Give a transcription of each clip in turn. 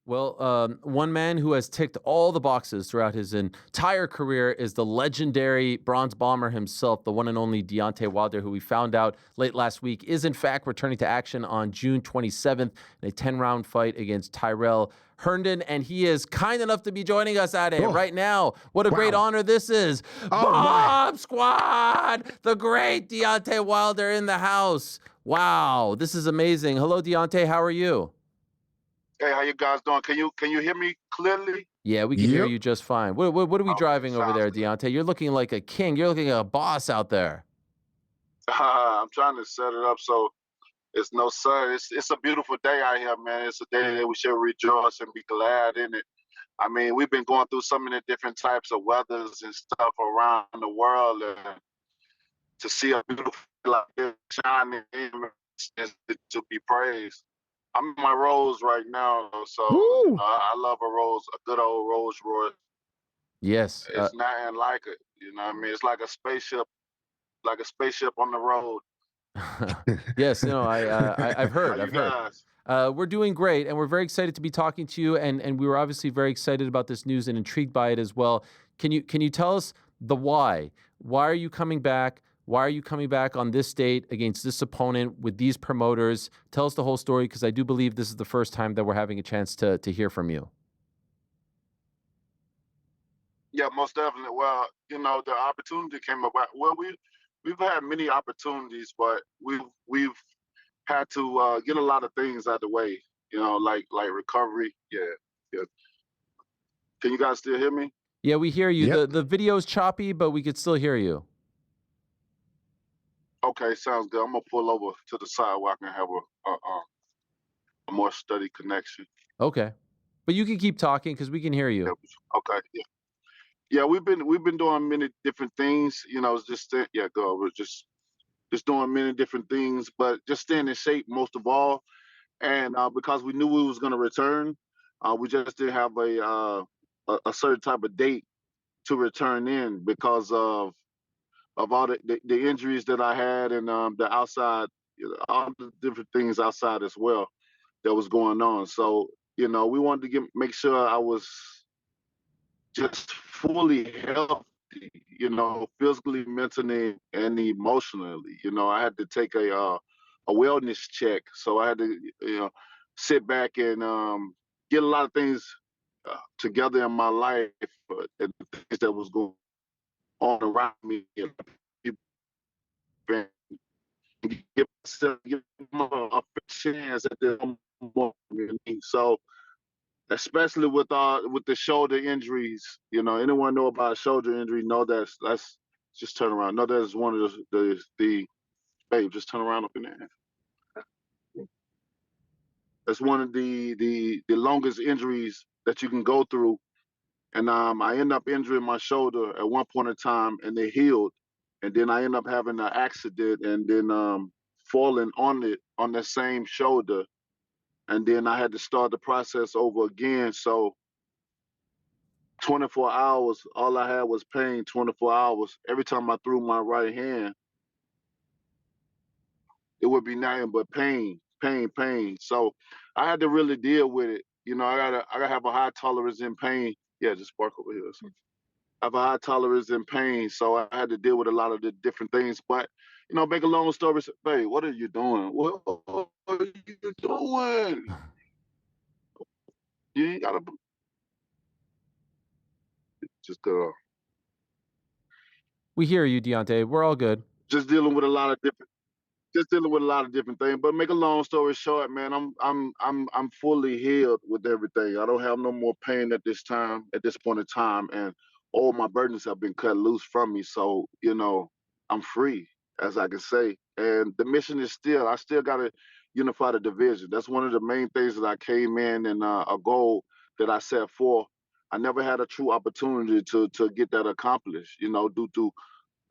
Well, one man who has ticked all the boxes throughout his entire career is the legendary bronze bomber himself, the one and only Deontay Wilder, who we found out late last week is in fact returning to action on June 27th in a 10-round fight against Tyrell Herndon, and he is kind enough to be joining us at it right now. What a great honor this is. Bomb Squad! The great Deontay Wilder in the house. Wow, this is amazing. Hello, Deontay. How are you? Hey, how you guys doing? Can you hear me clearly? Yeah, we can hear you just fine. What are we driving over there, Good. Deontay? You're looking like a king. You're looking like a boss out there. I'm trying to set it up so it's no sun. It's a beautiful day out here, man. It's a day that we should rejoice and be glad in it. I mean, we've been going through so many different types of weathers and stuff around the world, and to see a beautiful like this shining is to be praised. I'm in my Rolls right now, so I love a good old Rolls Royce. Yes. It's nothing like it. You know what I mean? It's like a spaceship on the road. Yes, I've heard. I've heard. Guys? We're doing great, and we're very excited to be talking to you. And we were obviously very excited about this news and intrigued by it as well. Can you tell us the why? Why are you coming back? Why are you coming back on this date against this opponent with these promoters? Tell us the whole story, because I do believe this is the first time that we're having a chance to hear from you. Yeah, most definitely. Well, the opportunity came about. Well, we've had many opportunities, but we've had to get a lot of things out of the way. Like recovery. Yeah, yeah. Can you guys still hear me? Yeah, we hear you. Yep. The video's choppy, but we could still hear you. Okay, sounds good. I'm gonna pull over to the side where I can have a more steady connection. Okay, but you can keep talking because we can hear you. Okay, yeah. Yeah, we've been doing many different things. It's just we're just doing many different things, but just staying in shape most of all. And because we knew we was going to return, we just didn't have a certain type of date to return in because of all the injuries that I had and the outside, all the different things outside as well that was going on. So we wanted to make sure I was just fully healthy, physically, mentally, and emotionally. I had to take a wellness check, so I had to, sit back and get a lot of things together in my life and the things that was going on around me. Give myself a chance at the moment. So, especially with the shoulder injuries, anyone know about shoulder injury? Know that's just turn around. No, that's one of the babe. Just turn around up in there. That's one of the longest injuries that you can go through. And I end up injuring my shoulder at one point in time, and they healed. And then I end up having an accident, and then falling on the same shoulder. And then I had to start the process over again. So 24 hours, all I had was pain 24 hours. Every time I threw my right hand, it would be nothing but pain, pain, pain. So I had to really deal with it. I gotta have a high tolerance in pain. Yeah, just park over here. So I have a high tolerance in pain, so I had to deal with a lot of the different things. But make a long story, babe, what are you doing? What are you doing? You ain't gotta just go. We hear you, Deontay. We're all good. Just dealing with a lot of different things. But make a long story short, man, I'm fully healed with everything. I don't have no more pain at this point in time, and all my burdens have been cut loose from me. So I'm free, as I can say. And the mission is I still gotta unify the division. That's one of the main things that I came in and a goal that I set forth. I never had a true opportunity to get that accomplished, due to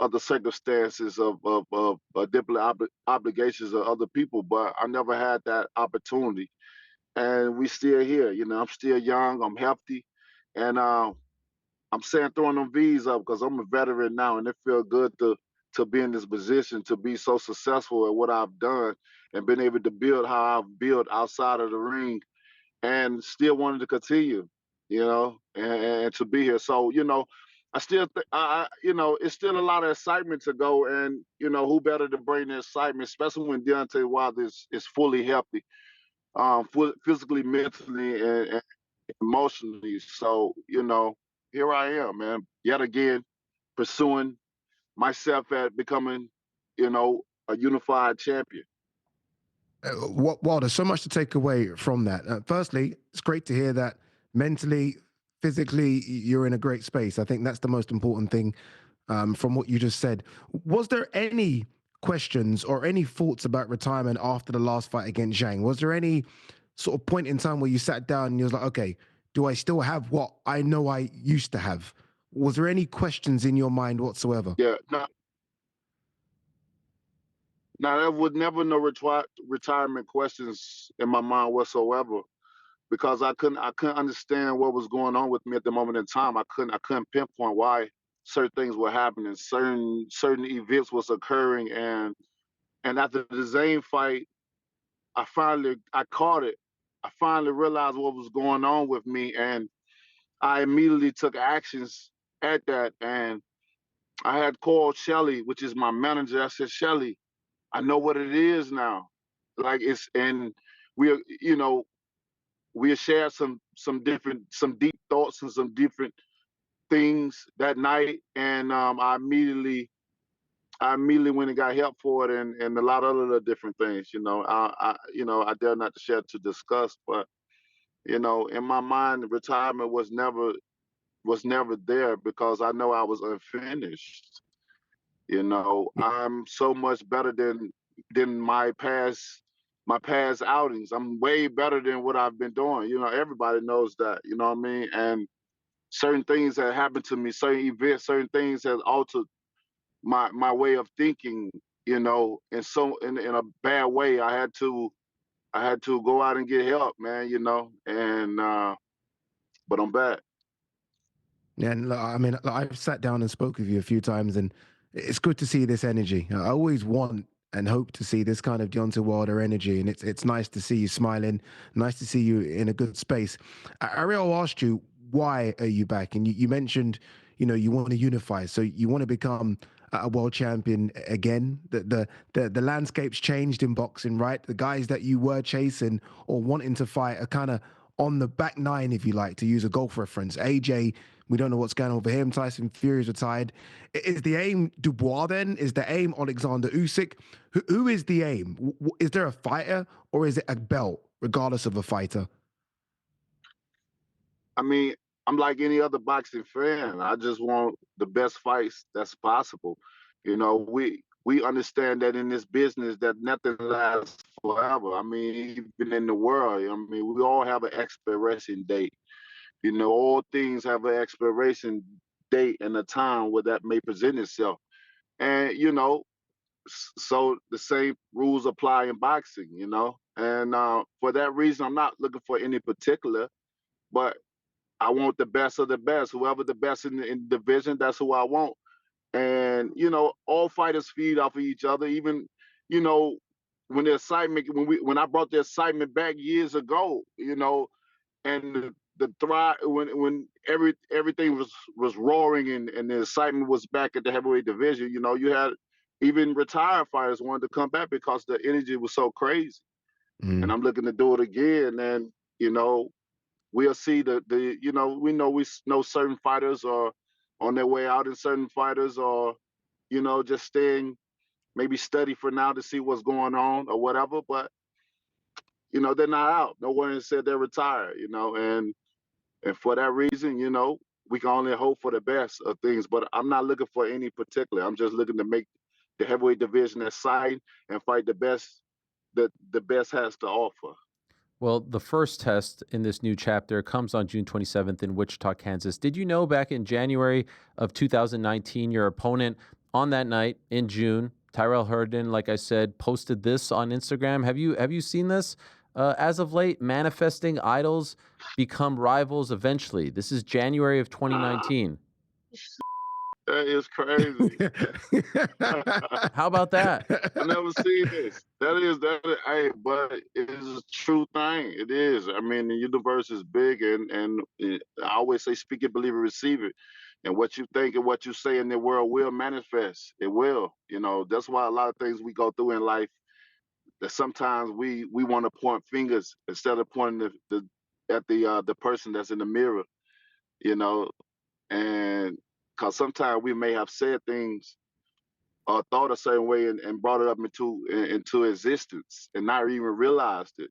other circumstances of different obligations of other people, but I never had that opportunity. And we still here. I'm still young, I'm healthy, and I'm saying throwing them V's up because I'm a veteran now, and it feels good to be in this position, to be so successful at what I've done and been able to build how I've built outside of the ring. and still wanted to continue, and to be here. So, I still, it's still a lot of excitement to go, and who better to bring the excitement, especially when Deontay Wilder is fully healthy, physically, mentally, and emotionally. So, here I am, man, yet again pursuing myself at becoming, a unified champion. Well, there's so much to take away from that. Firstly, it's great to hear that mentally, physically, you're in a great space. I think that's the most important thing from what you just said. Was there any questions or any thoughts about retirement after the last fight against Zhang? Was there any sort of point in time where you sat down and you was like, okay, do I still have what I know I used to have? Was there any questions in your mind whatsoever? Yeah, no, there was never no retirement questions in my mind whatsoever, because I couldn't understand what was going on with me at the moment in time. I couldn't pinpoint why certain things were happening, certain events was occurring, and after the Zane fight, I caught it. I finally realized what was going on with me, and I immediately took actions at that. And I had called Shelly, which is my manager. I said, Shelly, I know what it is now. Like, and we, we shared some deep thoughts and some different things that night. And I immediately went and got help for it, and a lot of other different things. I dare not to share to discuss, but in my mind, retirement was never there, because I know I was unfinished. I'm so much better than my past outings. I'm way better than what I've been doing. Everybody knows that. You know what I mean? And certain things that happened to me, certain events, certain things have altered my way of thinking. And so in a bad way, I had to go out and get help, man. And but I'm back. Yeah, and look, I mean, like, I've sat down and spoke with you a few times, and it's good to see this energy. I always want and hope to see this kind of Deontay Wilder energy, and it's nice to see you smiling, nice to see you in a good space. Ariel asked you, why are you back? And you mentioned, you want to unify, so you want to become a world champion again. The landscape's changed in boxing, right? The guys that you were chasing or wanting to fight are kind of on the back nine, if you like, to use a golf reference. AJ, we don't know what's going on for him. Tyson Fury's retired. Is the aim Dubois then? Is the aim Alexander Usyk? Who is the aim? Is there a fighter, or is it a belt, regardless of a fighter? I mean, I'm like any other boxing fan. I just want the best fights that's possible. We understand that in this business that nothing lasts forever. I mean, even in the world, I mean, we all have an expiration date. All things have an expiration date and a time where that may present itself. And, so the same rules apply in boxing, And for that reason, I'm not looking for any particular, but I want the best of the best. Whoever the best in the division, that's who I want. And all fighters feed off of each other. Even when the excitement, when I brought the excitement back years ago, and the thrive when everything was roaring, and the excitement was back at the heavyweight division. You had even retired fighters wanted to come back because the energy was so crazy. And I'm looking to do it again. And we'll see we know certain fighters are on their way out, and certain fighters are, just staying, maybe study for now to see what's going on or whatever. But, they're not out. No one has said they're retired, and for that reason, we can only hope for the best of things. But I'm not looking for any particular. I'm just looking to make the heavyweight division exciting and fight the best that the best has to offer. Well, the first test in this new chapter comes on June 27th in Wichita, Kansas. Did you know back in January of 2019, your opponent on that night in June, Tyrell Herndon, like I said, posted this on Instagram? Have you seen this? As of late, manifesting idols become rivals eventually. This is January of 2019. That is crazy. How about that? I never seen this. Hey, but it is a true thing. It is. I mean, the universe is big, and I always say, speak it, believe it, receive it. And what you think and what you say in the world will manifest. It will. You know, that's why a lot of things we go through in life, that sometimes we want to point fingers instead of pointing at the person that's in the mirror. You know, and because sometimes we may have said things or thought a certain way and brought it up into existence and not even realized it,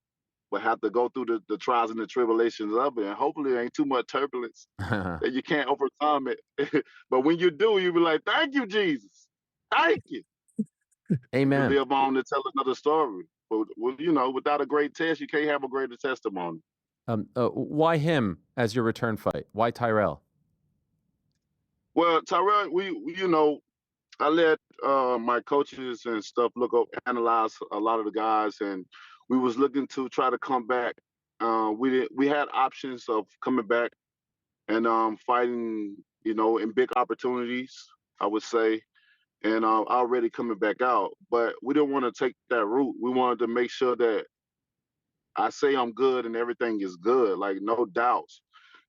but have to go through the trials and the tribulations of it. And hopefully there ain't too much turbulence that you can't overcome it. But when you do, you be like, thank you, Jesus. Thank you. You Amen. live on to tell another story. But, well, you know, without a great test, you can't have a greater testimony. Why him as your return fight? Why Tyrell? Well, Tyrell, you know, I let my coaches and stuff analyze a lot of the guys, and we was looking to try to come back. We had options of coming back and fighting, you know, in big opportunities, I would say, and already coming back out. But we didn't want to take that route. We wanted to make sure that I say I'm good and everything is good, like no doubts.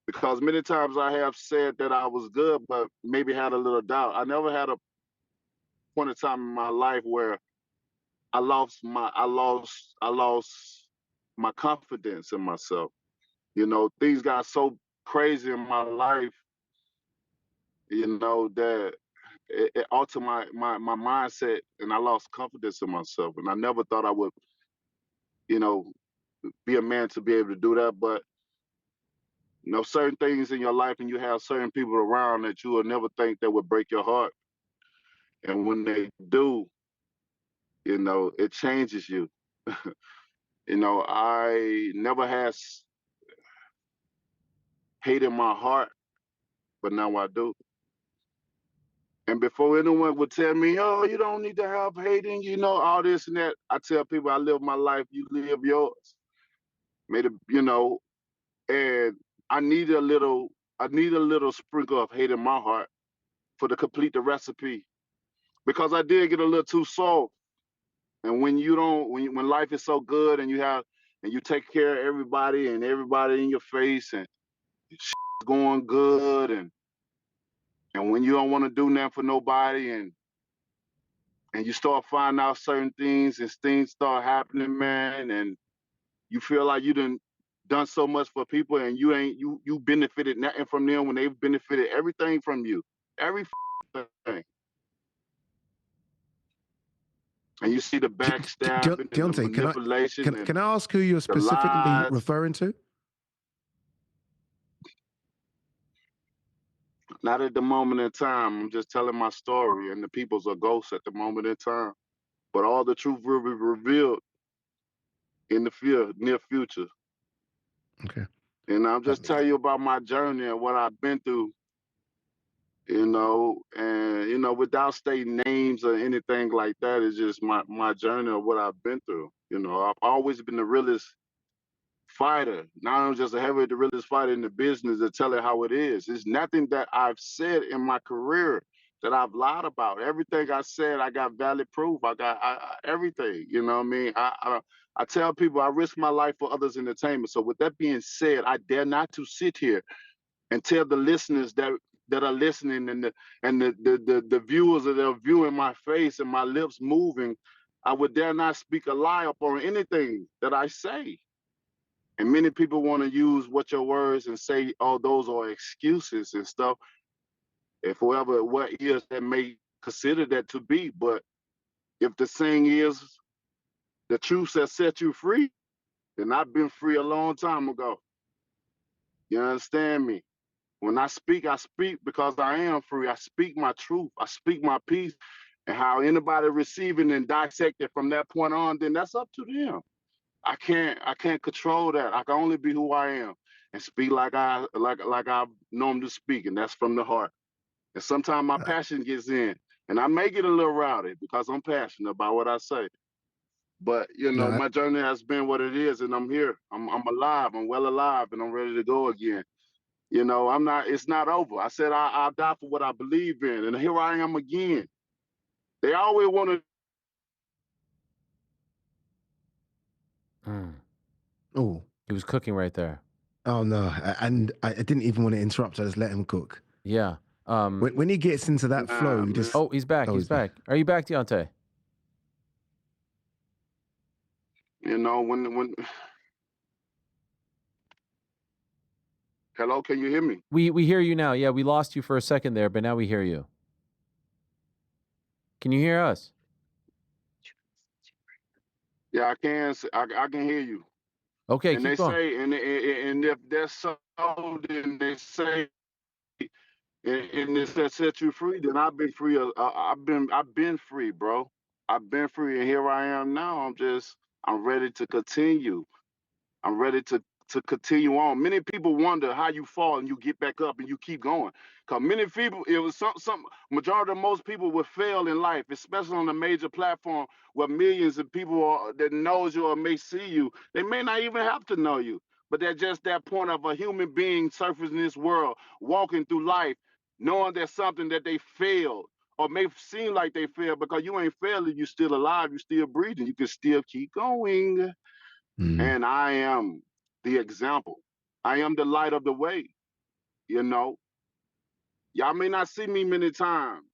Because many times I have said that I was good, but maybe had a little doubt. I never had a point in time in my life where I lost my confidence in myself. You know, things got so crazy in my life, you know, that it altered my mindset, and I lost confidence in myself. And I never thought I would, you know, be a man to be able to do that. But you know, certain things in your life, and you have certain people around that you will never think that would break your heart. And when they do, you know, it changes you. You know, I never had hate in my heart, but now I do. And before anyone would tell me, oh, you don't need to have hate in you, know, all this and that, I tell people I live my life, you live yours. Made it, you know, and I need a little, I need a little sprinkle of hate in my heart for to complete the recipe. Because I did get a little too soft. And when you don't, when life is so good and you take care of everybody and everybody in your face and shit's going good and when you don't want to do nothing for nobody and you start finding out certain things and things start happening, man, and you feel like you done so much for people and you benefited nothing from them when they've benefited everything from you. Every thing. And you see the backstabbing and the Deontay, manipulation and can I ask who you're the specifically lies. referring to? Not at the moment in time. I'm just telling my story, and the people's are ghosts at the moment in time. But all the truth will be revealed in the near future. Okay. And I'm just telling you about my journey and what I've been through, you know, and, you know, without stating names or anything like that, it's just my journey of what I've been through. You know, I've always been the realest fighter. Now I'm just a heavyweight, the realest fighter in the business to tell it how it is. It's nothing that I've said in my career that I've lied about. Everything I said, I got valid proof. I got everything. You know what I mean? I tell people I risk my life for others' entertainment. So with that being said, I dare not to sit here and tell the listeners that are listening and the viewers that are viewing my face and my lips moving, I would dare not speak a lie upon anything that I say. And many people want to use what your words and say, oh, those are excuses and stuff. If whoever, what ears that may consider that to be. But if the saying is the truth that set you free, then I've been free a long time ago. You understand me? When I speak because I am free. I speak my truth. I speak my peace. And how anybody receiving and dissect it from that point on, then that's up to them. I can't control that. I can only be who I am and speak like I normally speak, and that's from the heart. And sometimes my passion gets in, and I may get a little rowdy because I'm passionate about what I say. But you know, No, my journey has been what it is, and I'm here. I'm alive. I'm well alive, and I'm ready to go again. You know, I'm not. It's not over. I said I'll die for what I believe in, and here I am again. They always want to. Oh, He was cooking right there. oh no! And I didn't even want to interrupt. I just let him cook. Yeah. When he gets into that flow, you just Oh, he's back. He's back. Are you back, Deontay? You know, when. Hello, can you hear me? We hear you now. Yeah, we lost you for a second there, but now we hear you. Can you hear us? Yeah, I can. I can hear you. Okay, And keep they going. say, and if that's so, then they say, and if that set you free, then I've been free. I've been free, bro. I've been free, and here I am now. I'm ready to continue. I'm ready to continue on. Many people wonder how you fall and you get back up and you keep going. Cause many people, it was some majority of most people would fail in life, especially on a major platform where millions of people that knows you or may see you. They may not even have to know you, but they're just that point of a human being surfacing this world, walking through life, knowing there's something that they failed or may seem like they failed because you ain't failing, you still alive, you still breathing, you can still keep going. And I am the example. I am the light of the way. You know, y'all may not see me many times,